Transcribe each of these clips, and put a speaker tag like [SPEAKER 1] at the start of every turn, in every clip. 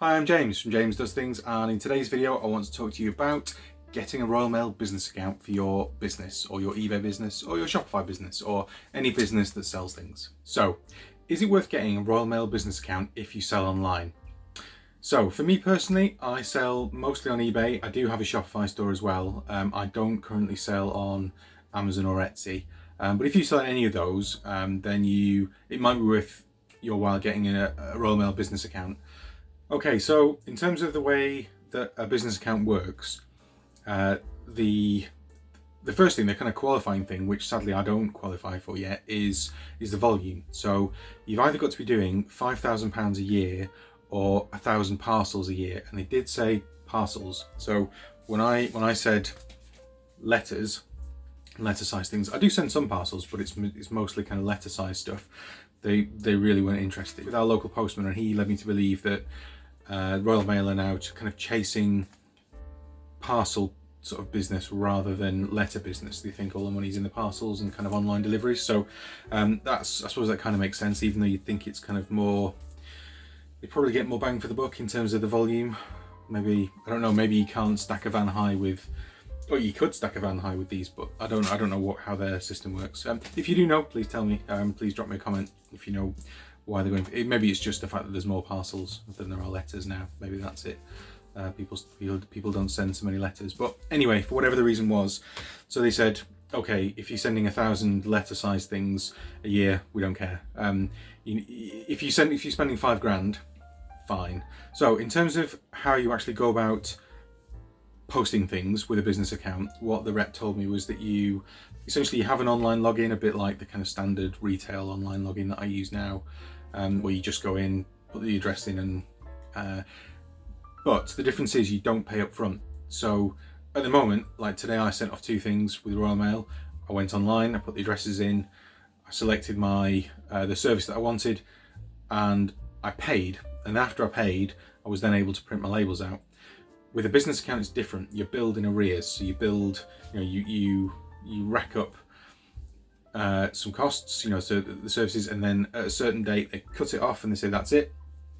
[SPEAKER 1] Hi, I'm James from James Does Things, and in today's video I want to talk to you about getting a Royal Mail business account for your business or your eBay business or your Shopify business or any business that sells things. So, is it worth getting a Royal Mail business account if you sell online? So for me personally, I sell mostly on eBay. I do have a Shopify store as well. I don't currently sell on Amazon or Etsy. But if you sell any of those, then it might be worth your while getting a Royal Mail business account. Okay, so in terms of the way that a business account works, the first thing, the kind of qualifying thing, which sadly I don't qualify for yet, is the volume. So you've either got to be doing £5,000 a year or 1,000 parcels a year, and they did say parcels. So when I said letter size things, I do send some parcels, but it's mostly kind of letter size stuff. They really weren't interested. With our local postman, and he led me to believe that Royal Mail are now kind of chasing parcel sort of business rather than letter business. They think all the money's in the parcels and kind of online deliveries. So I suppose that kind of makes sense, even though you'd think it's kind of more, you probably get more bang for the buck in terms of the volume. Maybe, I don't know, maybe you can't stack a van high with, or you could stack a van high with these, but I don't know how their system works. If you do know, please tell me. Please drop me a comment if you know why they're going for it. Maybe it's just the fact that there's more parcels than there are letters now. Maybe that's it. People don't send so many letters. But anyway, for whatever the reason was, so they said, okay, if you're sending 1,000 letter size things a year, we don't care. If you're spending £5,000, fine. So in terms of how you actually go about posting things with a business account, what the rep told me was that you essentially have an online login, a bit like the kind of standard retail online login that I use now, where you just go in, put the address in, and but the difference is you don't pay up front. So at the moment, like today, I sent off 2 things with Royal Mail. I went online, I put the addresses in, I selected the service that I wanted, and I paid. And after I paid, I was then able to print my labels out. With a business account, it's different. You build in arrears. So you build, you rack up some costs, so the services, and then at a certain date they cut it off and they say that's it.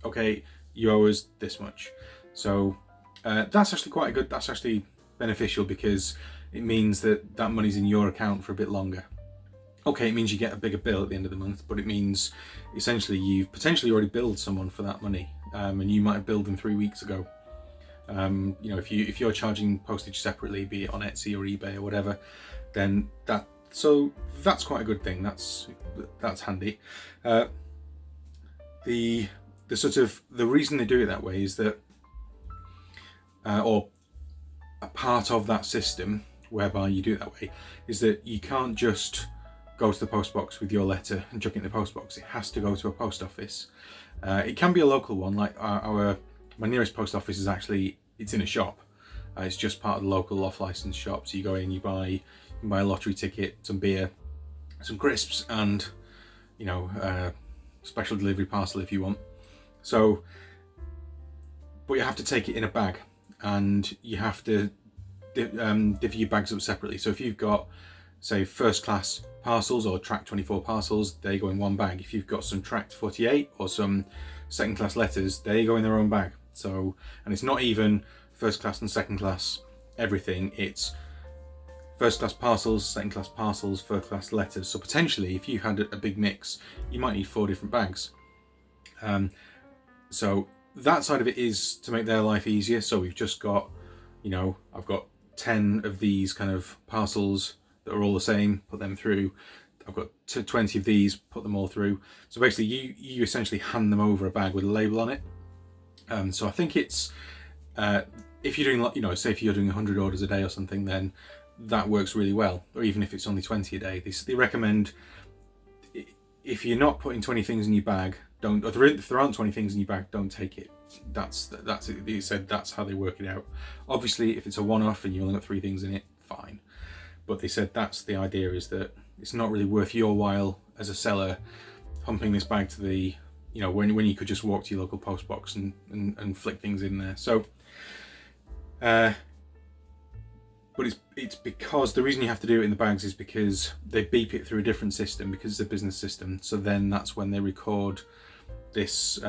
[SPEAKER 1] Okay, you owe us this much. So that's actually quite good. That's actually beneficial because it means that money's in your account for a bit longer. Okay, it means you get a bigger bill at the end of the month, but it means essentially you've potentially already billed someone for that money, and you might have billed them 3 weeks ago. If you're charging postage separately, be it on Etsy or eBay or whatever, then that's quite a good thing. That's handy. The reason they do it that way is that, or a part of that system whereby you do it that way, is that you can't just go to the post box with your letter and chuck it in the post box. It has to go to a post office. It can be a local one, like my nearest post office it's in a shop. It's just part of the local off-license shop. So you go in, you buy a lottery ticket, some beer, some crisps, and special delivery parcel if you want. So, but you have to take it in a bag, and you have to divvy your bags up separately. So if you've got, say, first class parcels or track 24 parcels, they go in one bag. If you've got some tracked 48 or some second class letters, they go in their own bag. So, and it's not even first class and second class everything, it's first class parcels, second class parcels, first class letters. So potentially, if you had a big mix, you might need 4 different bags. So that side of it is to make their life easier. So we've just got, I've got 10 of these kind of parcels that are all the same, put them through. I've got 20 of these, put them all through. So basically you essentially hand them over a bag with a label on it. So I think it's, if you're doing, say if you're doing 100 orders a day or something, then that works really well. Or even if it's only 20 a day, they recommend, if you're not putting 20 things in your bag, if there aren't 20 things in your bag, don't take it. That's it. They said that's how they work it out. Obviously, if it's a one-off and you only got 3 things in it, fine. But they said that's the idea, is that it's not really worth your while as a seller pumping this bag to the, when you could just walk to your local post box and flick things in there. So, but it's because the reason you have to do it in the bags is because they beep it through a different system, because it's a business system. So then that's when they record this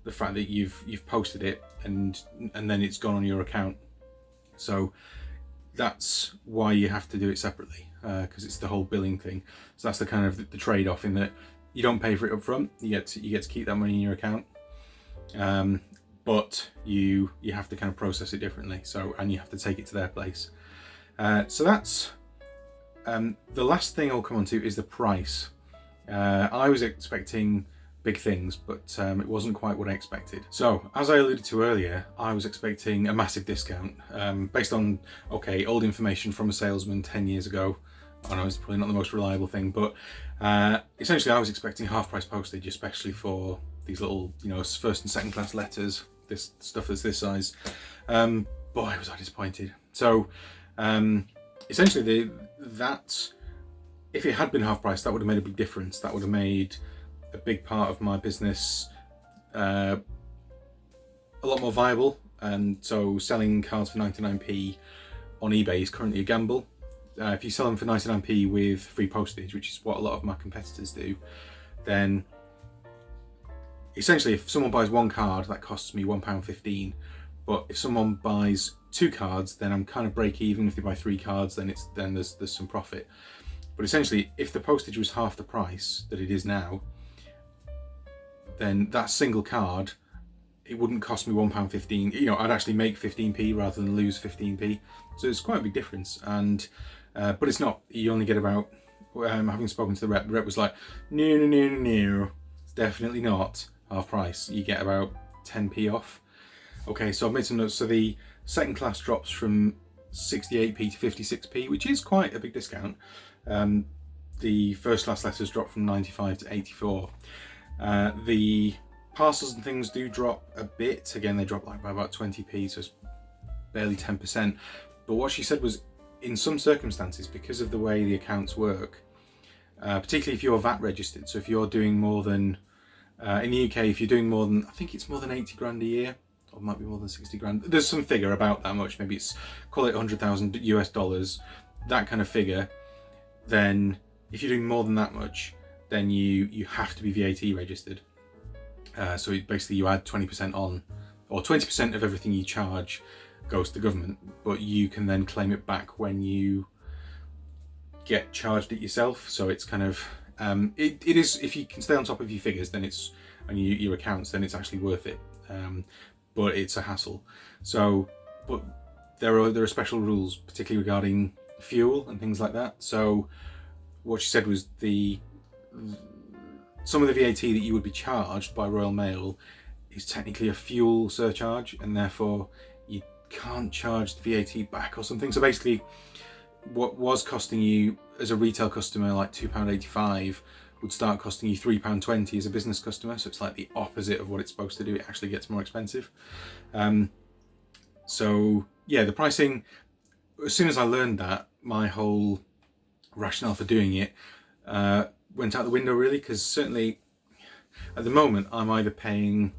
[SPEAKER 1] the the fact that you've posted it and then it's gone on your account. So that's why you have to do it separately, because it's the whole billing thing. So that's the kind of the trade-off, in that you don't pay for it up front. You get to keep that money in your account, but you have to kind of process it differently. So, and you have to take it to their place. So that's the last thing I'll come on to is the price. I was expecting big things, but it wasn't quite what I expected. So, as I alluded to earlier, I was expecting a massive discount based on, old information from a salesman 10 years ago. I know it's probably not the most reliable thing, but essentially I was expecting half price postage, especially for these little, first and second class letters, this stuff that's this size. Boy, was I disappointed. So, essentially that, if it had been half price, that would have made a big difference. That would have made a big part of my business a lot more viable. And so selling cards for 99p on eBay is currently a gamble. If you sell them for 99p with free postage, which is what a lot of my competitors do, then essentially if someone buys one card, that costs me £1.15. But if someone buys 2 cards, then I'm kind of break even. If they buy 3 cards, then there's some profit. But essentially, if the postage was half the price that it is now, then that single card, it wouldn't cost me £1.15. I'd actually make 15p rather than lose 15p. So it's quite a big difference. And but it's not. You only get about, having spoken to the rep was like, no, it's definitely not half price. You get about 10p off. Okay, so I've made some notes. So the second class drops from 68p to 56p, which is quite a big discount. The first class letters drop from 95 to 84. The parcels and things do drop a bit. Again, they drop like by about 20p, so it's barely 10%. But what she said was, in some circumstances, because of the way the accounts work, particularly if you're VAT registered, so if you're doing more than, in the UK, if you're doing more than, I think it's more than 80 grand a year, or it might be more than 60 grand. There's some figure about that much, maybe it's, call it 100,000 US dollars, that kind of figure. Then if you're doing more than that much, then you have to be VAT registered. So basically you add 20% on, or 20% of everything you charge goes to the government, but you can then claim it back when you get charged it yourself. So it's kind of, it is, if you can stay on top of your figures, then it's, and your accounts, then it's actually worth it. But it's a hassle. So, but there are special rules, particularly regarding fuel and things like that. So what she said was some of the VAT that you would be charged by Royal Mail is technically a fuel surcharge, and therefore you can't charge the VAT back or something. So basically, what was costing you as a retail customer like £2.85 would start costing you £3.20 as a business customer. So it's like the opposite of what it's supposed to do. It actually gets more expensive. So yeah, the pricing, as soon as I learned that, my whole rationale for doing it went out the window, really, because certainly at the moment I'm either paying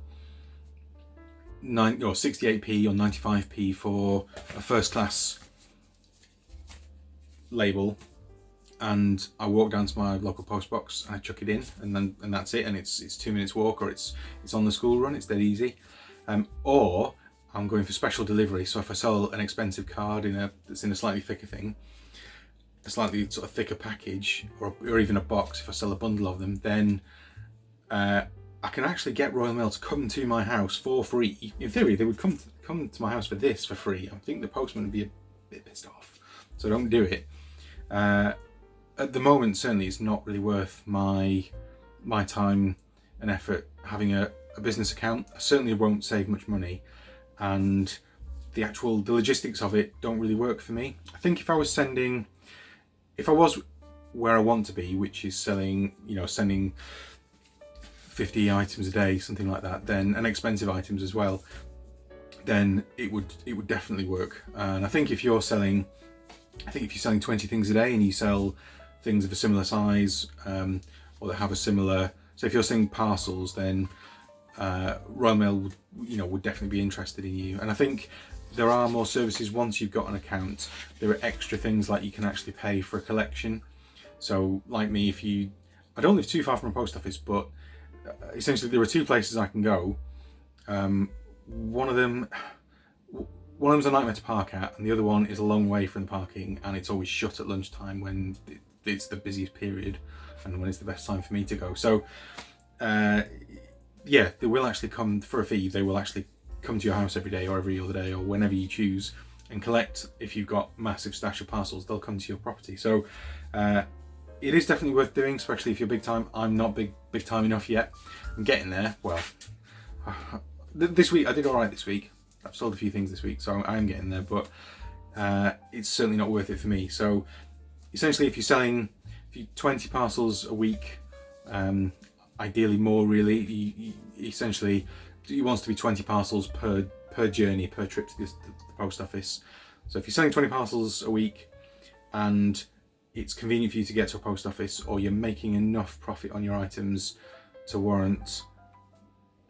[SPEAKER 1] 68p or 95p for a first class label, and I walk down to my local post box and I chuck it in, and that's it, and it's 2 minutes walk, or it's on the school run, it's dead easy. Or I'm going for special delivery. So if I sell an expensive card that's in a slightly thicker thing, a slightly sort of thicker package, or even a box, if I sell a bundle of them, then I can actually get Royal Mail to come to my house for free. In theory, they would come to my house for this for free. I think the postman would be a bit pissed off, so don't do it. At the moment, certainly, it's not really worth my time and effort having a business account. I certainly won't save much money, and the logistics of it don't really work for me. I think if I was where I want to be, which is sending 50 items a day, something like that, then, and expensive items as well, then it would definitely work. And I think if you're selling 20 things a day and you sell things of a similar size, or that have a similar, so if you're selling parcels, then Royal Mail would definitely be interested in you. And I think there are more services once you've got an account. There are extra things like you can actually pay for a collection. So like me, I don't live too far from a post office, but essentially there are 2 places I can go One of them's a nightmare to park at, and the other one is a long way from the parking, and it's always shut at lunchtime when it's the busiest period and when it's the best time for me to go. So yeah, they will actually come for a fee. They will actually come to your house every day or every other day or whenever you choose and collect. If you've got massive stash of parcels, they'll come to your property. So it is definitely worth doing, especially if you're big time. I'm not big time enough yet. I'm getting there. Well, this week I did all right. This week I've sold a few things this week, so I am getting there, but it's certainly not worth it for me. So essentially, if you're 20 parcels a week, ideally more really, essentially it wants to be 20 parcels per journey, per trip to the post office. So if you're selling 20 parcels a week and it's convenient for you to get to a post office, or you're making enough profit on your items to warrant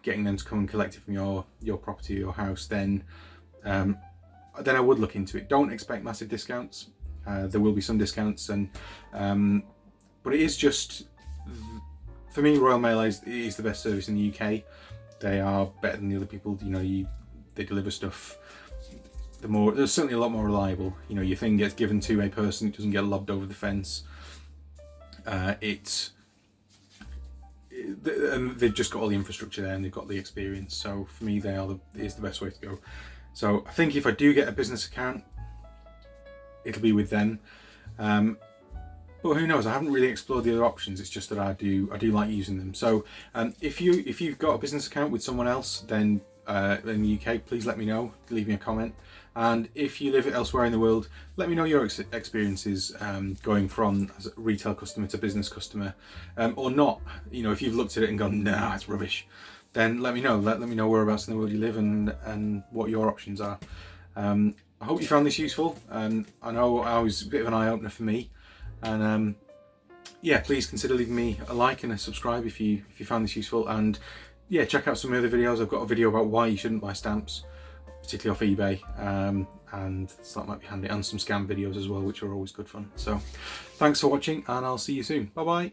[SPEAKER 1] getting them to come and collect it from your property or your house, then I would look into it. Don't expect massive discounts. There will be some discounts, but it is just, for me, Royal Mail is the best service in the UK. They are better than the other people. They deliver stuff. They're certainly a lot more reliable. Your thing gets given to a person; it doesn't get lobbed over the fence. And they've just got all the infrastructure there, and they've got the experience. So for me, is the best way to go. So I think if I do get a business account, it'll be with them. But who knows? I haven't really explored the other options. It's just that I do like using them. So if you've got a business account with someone else, then in the UK, please let me know. Leave me a comment. And if you live elsewhere in the world, let me know your experiences going from as a retail customer to business customer, or not. If you've looked at it and gone, nah, it's rubbish, then let me know. Let me know whereabouts in the world you live and what your options are. I hope you found this useful. I know I was a bit of an eye opener for me. And yeah, please consider leaving me a like and a subscribe if you found this useful. And yeah, check out some other videos. I've got a video about why you shouldn't buy stamps, particularly off eBay, and so that might be handy, and some scam videos as well, which are always good fun. So thanks for watching, and I'll see you soon. Bye bye.